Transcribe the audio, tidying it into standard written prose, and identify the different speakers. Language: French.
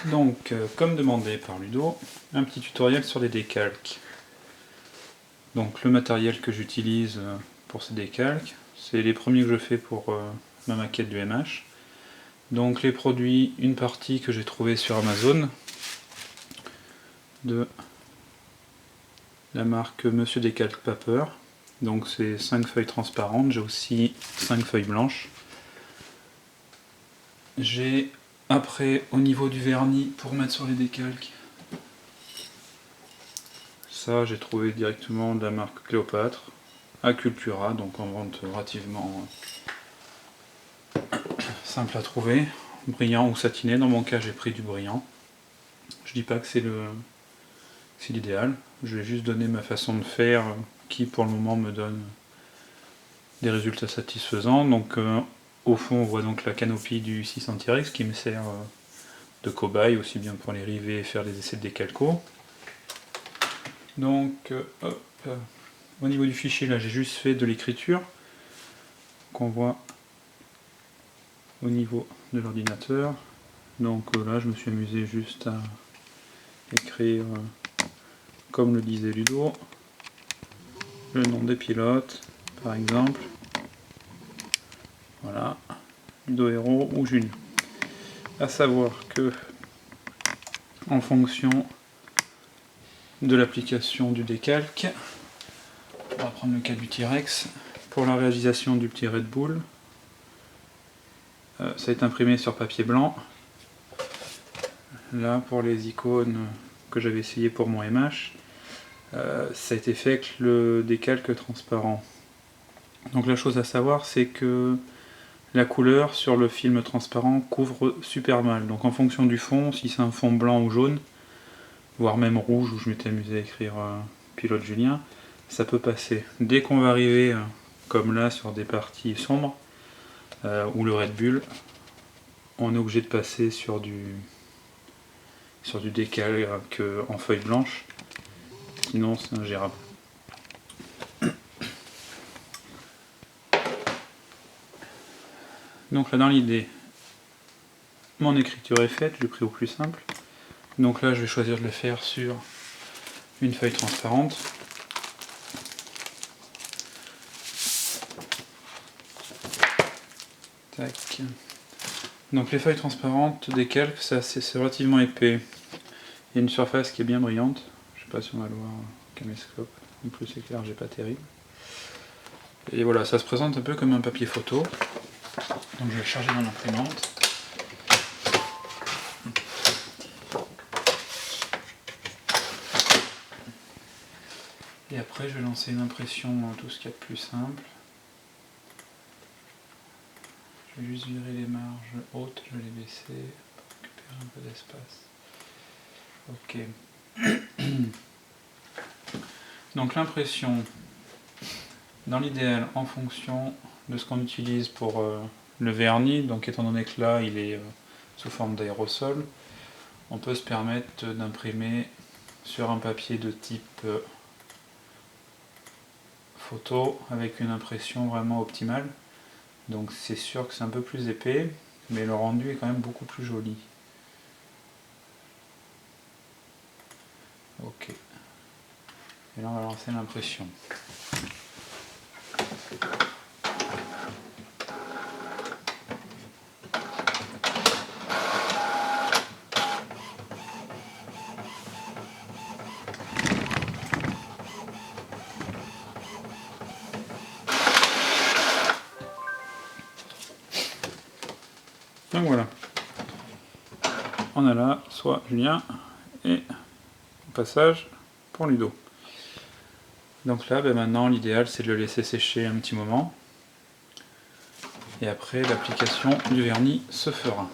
Speaker 1: Donc, comme demandé par Ludo, un petit tutoriel sur les décalques. Donc le matériel que j'utilise pour ces décalques, c'est les premiers que je fais pour ma maquette du MH. Donc les produits, une partie que j'ai trouvé sur Amazon, de la marque Monsieur Décalque Paper. Donc c'est 5 feuilles transparentes, j'ai aussi 5 feuilles blanches. J'ai après au niveau du vernis pour mettre sur les décalques, ça j'ai trouvé directement de la marque Cléopâtre, à Cultura, donc en vente relativement simple à trouver, brillant ou satiné. Dans mon cas j'ai pris du brillant. Je dis pas que c'est l'idéal, je vais juste donner ma façon de faire qui pour le moment me donne des résultats satisfaisants. Donc au fond on voit donc la canopie du 600 T-Rex qui me sert de cobaye aussi bien pour les river et faire des essais de décalco. Donc au niveau du fichier là j'ai juste fait de l'écriture qu'on voit au niveau de l'ordinateur. Donc là je me suis amusé juste à écrire comme le disait Ludo, le nom des pilotes par exemple, voilà, Ludo Héros ou Julien. À savoir que en fonction de l'application du décalque, on va prendre le cas du T-Rex, pour la réalisation du petit Red Bull, ça est imprimé sur papier blanc. Là pour les icônes que j'avais essayé pour mon MH, ça a été fait avec le décalque transparent. Donc la chose à savoir c'est que la couleur sur le film transparent couvre super mal. Donc en fonction du fond, si c'est un fond blanc ou jaune, voire même rouge où je m'étais amusé à écrire Pilote Julien, ça peut passer. Dès qu'on va arriver comme là sur des parties sombres, ou le Red Bull, on est obligé de passer sur du décalque en feuille blanche, sinon c'est ingérable. Donc là dans l'idée, mon écriture est faite, j'ai pris au plus simple. Donc là je vais choisir de le faire sur une feuille transparente. Tac. Donc les feuilles transparentes des calques, c'est relativement épais. Il y a une surface qui est bien brillante. Je sais pas si on va le voir au caméscope. En plus l'éclairage n'est pas terrible. Et voilà, ça se présente un peu comme un papier photo. Donc je vais le charger dans l'imprimante. Et après je vais lancer une impression tout ce qu'il y a de plus simple. Je vais juste virer les marges hautes, je vais les baisser pour récupérer un peu d'espace. Ok. Donc l'impression, dans l'idéal, en fonction de ce qu'on utilise pour le vernis, donc étant donné que là il est sous forme d'aérosol, on peut se permettre d'imprimer sur un papier de type photo avec une impression vraiment optimale. Donc c'est sûr que c'est un peu plus épais, mais le rendu est quand même beaucoup plus joli. Ok. Et là on va lancer l'impression. Donc voilà, on a là soit Julien et au passage pour Ludo. Donc là maintenant l'idéal c'est de le laisser sécher un petit moment et après l'application du vernis se fera.